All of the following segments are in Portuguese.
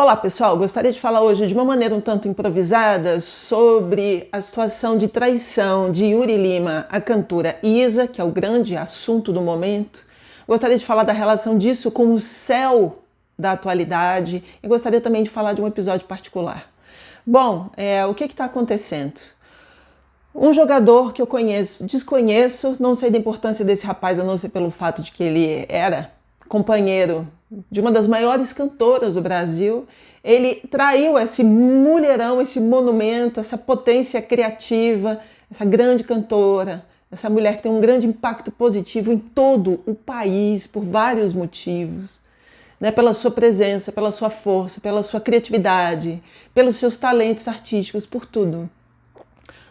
Olá pessoal, gostaria de falar hoje de uma maneira um tanto improvisada sobre a situação de traição de Yuri Lima à cantora Isa, que é o grande assunto do momento. Gostaria de falar da relação disso com o céu da atualidade e gostaria também de falar de um episódio particular. Bom, o que está acontecendo? Um jogador que eu desconheço, não sei da importância desse rapaz, a não ser pelo fato de que ele era companheiro de uma das maiores cantoras do Brasil. Ele traiu esse mulherão, esse monumento, essa potência criativa, essa grande cantora, essa mulher que tem um grande impacto positivo em todo o país por vários motivos, né? Pela sua presença, pela sua força, pela sua criatividade, pelos seus talentos artísticos, por tudo.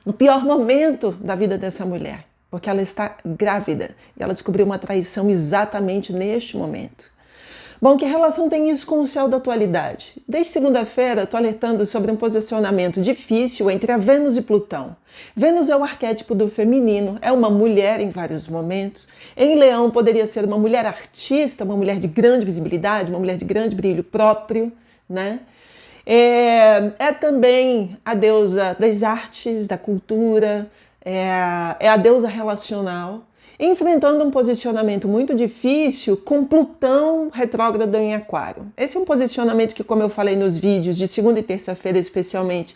No pior momento da vida dessa mulher, porque ela está grávida e ela descobriu uma traição exatamente neste momento. Bom, que relação tem isso com o céu da atualidade? Desde segunda-feira estou alertando sobre um posicionamento difícil entre a Vênus e Plutão. Vênus é o arquétipo do feminino, é uma mulher em vários momentos. Em Leão poderia ser uma mulher artista, uma mulher de grande visibilidade, uma mulher de grande brilho próprio, né? É também a deusa das artes, da cultura, é a deusa relacional, enfrentando um posicionamento muito difícil com Plutão retrógrado em Aquário. Esse é um posicionamento que, como eu falei nos vídeos de segunda e terça-feira especialmente,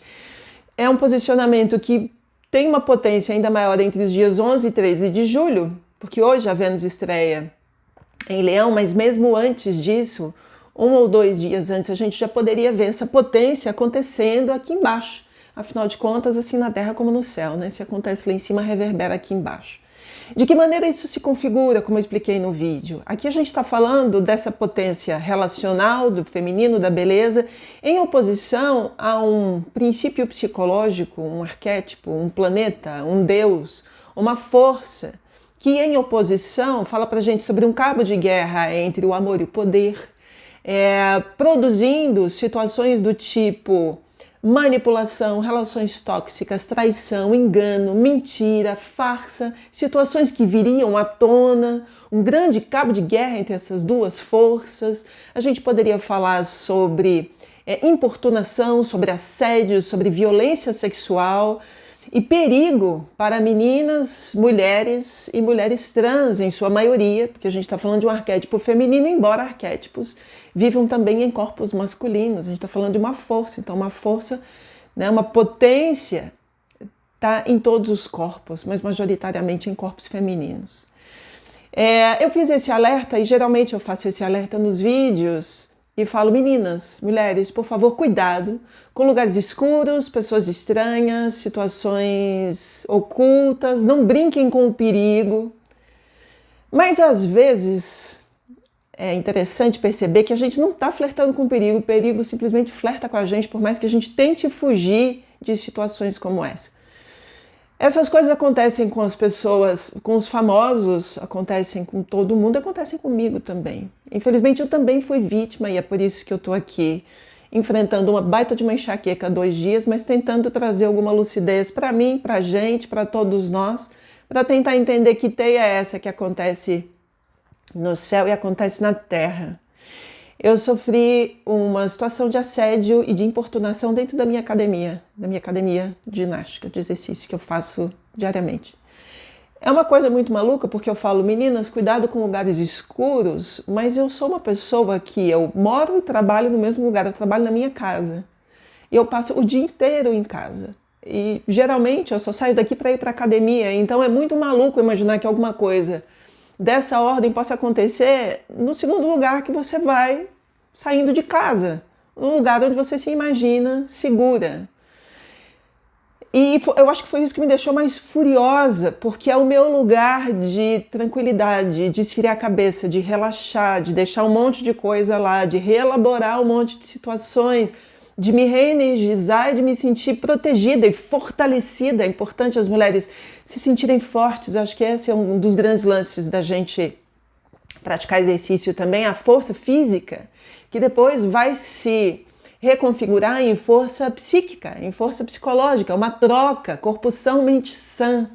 é um posicionamento que tem uma potência ainda maior entre os dias 11 e 13 de julho, porque hoje a Vênus estreia em Leão, mas mesmo antes disso, 1 ou 2 dias antes, a gente já poderia ver essa potência acontecendo aqui embaixo. Afinal de contas, assim na Terra como no céu, né? Se acontece lá em cima, reverbera aqui embaixo. De que maneira isso se configura, como eu expliquei no vídeo? Aqui a gente está falando dessa potência relacional, do feminino, da beleza, em oposição a um princípio psicológico, um arquétipo, um planeta, um deus, uma força, que em oposição fala para a gente sobre um cabo de guerra entre o amor e o poder, produzindo situações do tipo manipulação, relações tóxicas, traição, engano, mentira, farsa, situações que viriam à tona, um grande cabo de guerra entre essas duas forças. A gente poderia falar sobre importunação, sobre assédio, sobre violência sexual e perigo para meninas, mulheres e mulheres trans em sua maioria, porque a gente está falando de um arquétipo feminino, embora arquétipos vivam também em corpos masculinos. A gente está falando de uma força, então uma força, né, uma potência está em todos os corpos, mas majoritariamente em corpos femininos. Eu fiz esse alerta e geralmente eu faço esse alerta nos vídeos e falo, meninas, mulheres, por favor, cuidado com lugares escuros, pessoas estranhas, situações ocultas, não brinquem com o perigo. Mas às vezes é interessante perceber que a gente não está flertando com o perigo simplesmente flerta com a gente, por mais que a gente tente fugir de situações como essa. Essas coisas acontecem com as pessoas, com os famosos, acontecem com todo mundo, acontecem comigo também. Infelizmente eu também fui vítima e é por isso que eu estou aqui enfrentando uma baita de uma enxaqueca há 2 dias, mas tentando trazer alguma lucidez para mim, para a gente, para todos nós, para tentar entender que teia é essa que acontece no céu e acontece na terra. Eu sofri uma situação de assédio e de importunação dentro da minha academia de ginástica, de exercício que eu faço diariamente. É uma coisa muito maluca porque eu falo, meninas, cuidado com lugares escuros, mas eu sou uma pessoa que eu moro e trabalho no mesmo lugar, eu trabalho na minha casa. E eu passo o dia inteiro em casa. E geralmente eu só saio daqui para ir para a academia, então é muito maluco imaginar que alguma coisa dessa ordem possa acontecer no segundo lugar que você vai saindo de casa, um lugar onde você se imagina segura. E eu acho que foi isso que me deixou mais furiosa, porque é o meu lugar de tranquilidade, de esfriar a cabeça, de relaxar, de deixar um monte de coisa lá, de reelaborar um monte de situações, de me reenergizar e de me sentir protegida e fortalecida. É importante as mulheres se sentirem fortes. Eu acho que esse é um dos grandes lances da gente praticar exercício também, a força física, que depois vai se reconfigurar em força psíquica, em força psicológica, uma troca, corpo são, mente sã.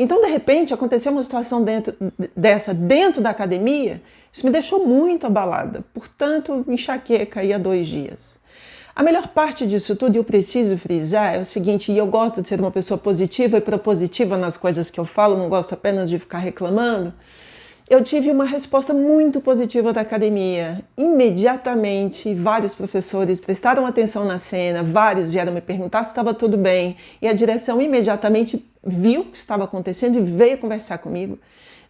Então, de repente, aconteceu uma situação dentro da academia, isso me deixou muito abalada, portanto, enxaqueca aí há 2 dias. A melhor parte disso tudo, e eu preciso frisar, é o seguinte, e eu gosto de ser uma pessoa positiva e propositiva nas coisas que eu falo, não gosto apenas de ficar reclamando. Eu tive uma resposta muito positiva da academia. Imediatamente, vários professores prestaram atenção na cena, vários vieram me perguntar se estava tudo bem, e a direção imediatamente viu o que estava acontecendo e veio conversar comigo.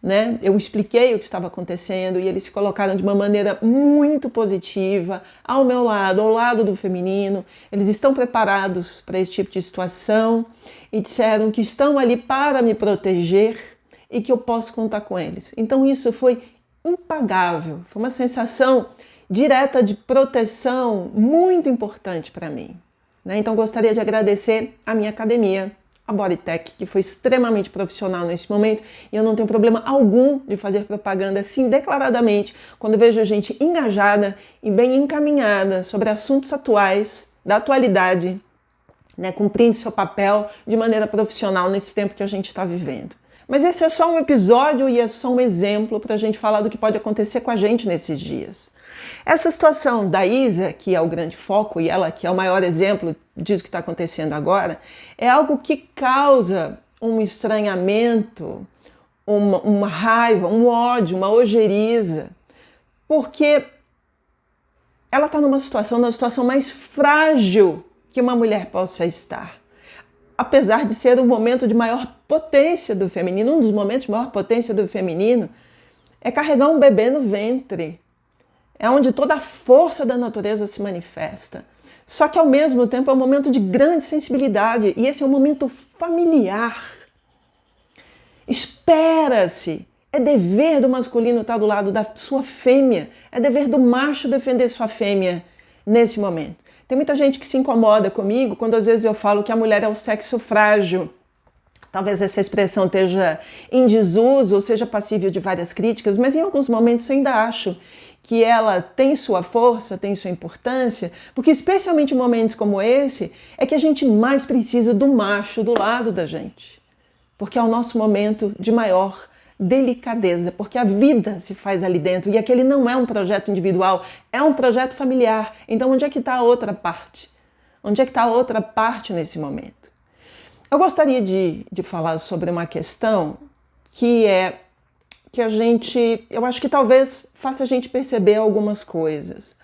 Né? Eu expliquei o que estava acontecendo e eles se colocaram de uma maneira muito positiva ao meu lado, ao lado do feminino. Eles estão preparados para esse tipo de situação e disseram que estão ali para me proteger e que eu posso contar com eles. Então isso foi impagável, foi uma sensação direta de proteção muito importante para mim. Né? Então gostaria de agradecer a minha academia, a Bodytech, que foi extremamente profissional nesse momento, e eu não tenho problema algum de fazer propaganda assim declaradamente quando vejo a gente engajada e bem encaminhada sobre assuntos atuais, da atualidade, né, cumprindo seu papel de maneira profissional nesse tempo que a gente está vivendo. Mas esse é só um episódio e é só um exemplo para a gente falar do que pode acontecer com a gente nesses dias. Essa situação da Isa, que é o grande foco, e ela que é o maior exemplo disso que está acontecendo agora, é algo que causa um estranhamento, uma raiva, um ódio, uma ojeriza, porque ela está na situação mais frágil que uma mulher possa estar. Apesar de ser um momento de maior potência do feminino, um dos momentos de maior potência do feminino é carregar um bebê no ventre. É onde toda a força da natureza se manifesta. Só que ao mesmo tempo é um momento de grande sensibilidade e esse é um momento familiar. Espera-se, é dever do masculino estar do lado da sua fêmea, é dever do macho defender sua fêmea nesse momento. Tem muita gente que se incomoda comigo quando às vezes eu falo que a mulher é o sexo frágil. Talvez essa expressão esteja em desuso ou seja passível de várias críticas, mas em alguns momentos eu ainda acho que ela tem sua força, tem sua importância, porque especialmente em momentos como esse, é que a gente mais precisa do macho do lado da gente. Porque é o nosso momento de maior delicadeza, porque a vida se faz ali dentro e aquele não é um projeto individual, é um projeto familiar. Então onde é que está a outra parte? Onde é que está a outra parte nesse momento? Eu gostaria de falar sobre uma questão que eu acho que talvez faça a gente perceber algumas coisas.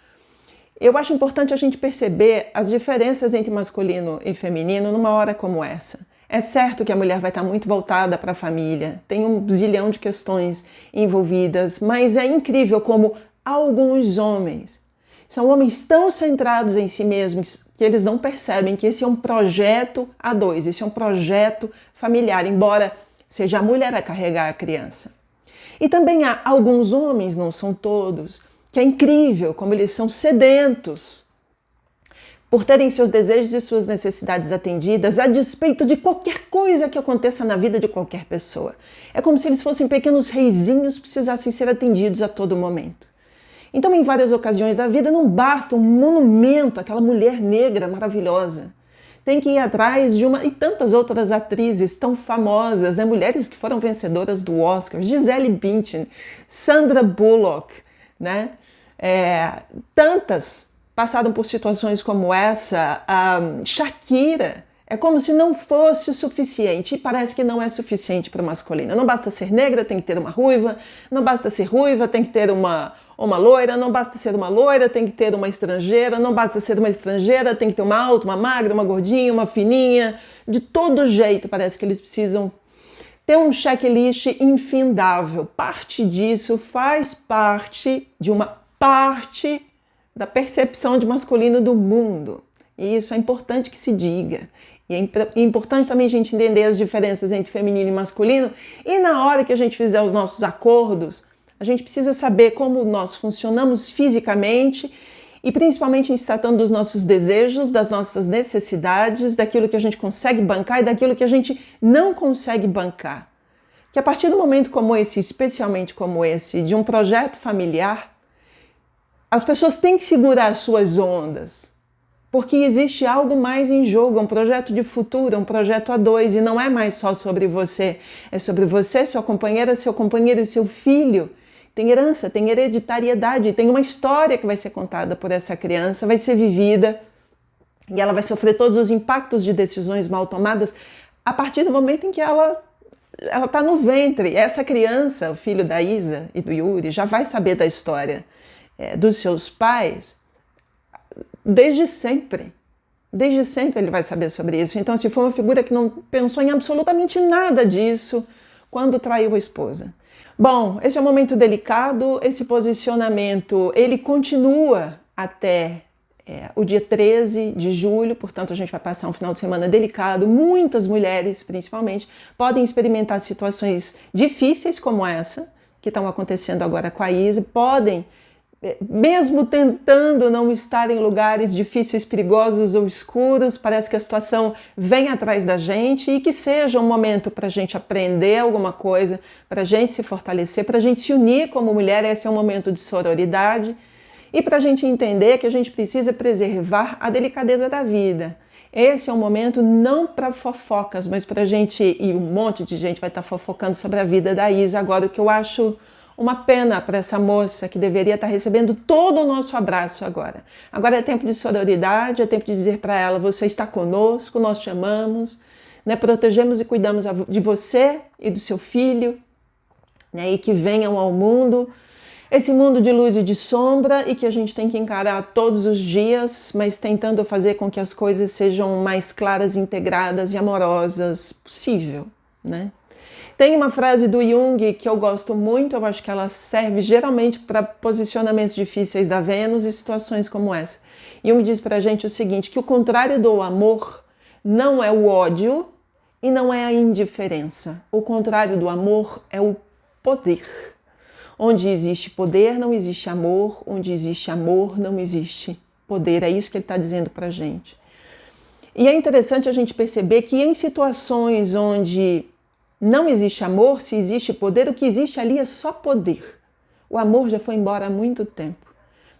Eu acho importante a gente perceber as diferenças entre masculino e feminino numa hora como essa. É certo que a mulher vai estar muito voltada para a família, tem um zilhão de questões envolvidas, mas é incrível como alguns homens são homens tão centrados em si mesmos que eles não percebem que esse é um projeto a dois, esse é um projeto familiar, embora seja a mulher a carregar a criança. E também há alguns homens, não são todos, que é incrível como eles são sedentos por terem seus desejos e suas necessidades atendidas a despeito de qualquer coisa que aconteça na vida de qualquer pessoa. É como se eles fossem pequenos reizinhos que precisassem ser atendidos a todo momento. Então, em várias ocasiões da vida, não basta um monumento, aquela mulher negra maravilhosa. Tem que ir atrás de uma e tantas outras atrizes tão famosas, né? Mulheres que foram vencedoras do Oscar, Gisele Bündchen, Sandra Bullock, né? Tantas passaram por situações como essa, Shakira. É como se não fosse suficiente, e parece que não é suficiente para o masculino. Não basta ser negra, tem que ter uma ruiva, não basta ser ruiva, tem que ter uma loira, não basta ser uma loira, tem que ter uma estrangeira, não basta ser uma estrangeira, tem que ter uma alta, uma magra, uma gordinha, uma fininha. De todo jeito, parece que eles precisam ter um checklist infindável. Parte disso faz parte de uma parte da percepção de masculino do mundo. E isso é importante que se diga. E é importante também a gente entender as diferenças entre feminino e masculino. E na hora que a gente fizer os nossos acordos, a gente precisa saber como nós funcionamos fisicamente e principalmente em se tratando dos nossos desejos, das nossas necessidades, daquilo que a gente consegue bancar e daquilo que a gente não consegue bancar. Que a partir do momento como esse, especialmente como esse, de um projeto familiar, as pessoas têm que segurar as suas ondas. Porque existe algo mais em jogo, um projeto de futuro, um projeto a dois, e não é mais só sobre você, é sobre você, sua companheira, seu companheiro e seu filho. Tem herança, tem hereditariedade, tem uma história que vai ser contada por essa criança, vai ser vivida, e ela vai sofrer todos os impactos de decisões mal tomadas a partir do momento em que ela está no ventre. Essa criança, o filho da Isa e do Yuri, já vai saber da história dos seus pais desde sempre. Desde sempre ele vai saber sobre isso. Então, se for uma figura que não pensou em absolutamente nada disso quando traiu a esposa. Bom, esse é um momento delicado, esse posicionamento, ele continua até o dia 13 de julho, portanto a gente vai passar um final de semana delicado. Muitas mulheres, principalmente, podem experimentar situações difíceis como essa, que estão acontecendo agora com a Isa, podem, mesmo tentando não estar em lugares difíceis, perigosos ou escuros, parece que a situação vem atrás da gente, e que seja um momento para a gente aprender alguma coisa, para a gente se fortalecer, para a gente se unir como mulher. Esse é um momento de sororidade, e para a gente entender que a gente precisa preservar a delicadeza da vida. Esse é um momento não para fofocas, mas para a gente, e um monte de gente vai estar fofocando sobre a vida da Isa agora, o que eu acho uma pena para essa moça que deveria estar recebendo todo o nosso abraço agora. Agora é tempo de sororidade, é tempo de dizer para ela: você está conosco, nós te amamos, né? Protegemos e cuidamos de você e do seu filho, né? E que venham ao mundo esse mundo de luz e de sombra, e que a gente tem que encarar todos os dias, mas tentando fazer com que as coisas sejam mais claras, integradas e amorosas possível, né? Tem uma frase do Jung que eu gosto muito, eu acho que ela serve geralmente para posicionamentos difíceis da Vênus e situações como essa. Jung diz pra gente o seguinte, que o contrário do amor não é o ódio e não é a indiferença. O contrário do amor é o poder. Onde existe poder, não existe amor. Onde existe amor, não existe poder. É isso que ele está dizendo pra gente. E é interessante a gente perceber que em situações onde não existe amor, se existe poder, o que existe ali é só poder. O amor já foi embora há muito tempo.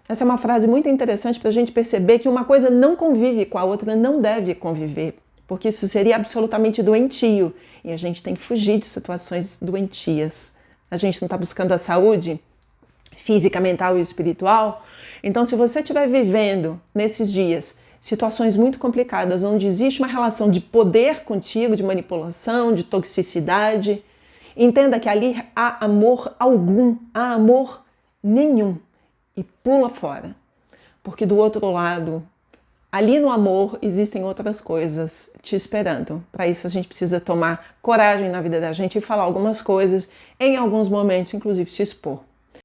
Essa é uma frase muito interessante para a gente perceber que uma coisa não convive com a outra, não deve conviver, porque isso seria absolutamente doentio, e a gente tem que fugir de situações doentias. A gente não está buscando a saúde física, mental e espiritual. Então, se você estiver vivendo nesses dias situações muito complicadas, onde existe uma relação de poder contigo, de manipulação, de toxicidade, entenda que ali há amor algum, há amor nenhum, e pula fora. Porque do outro lado, ali no amor, existem outras coisas te esperando. Para isso a gente precisa tomar coragem na vida da gente e falar algumas coisas, em alguns momentos, inclusive se expor.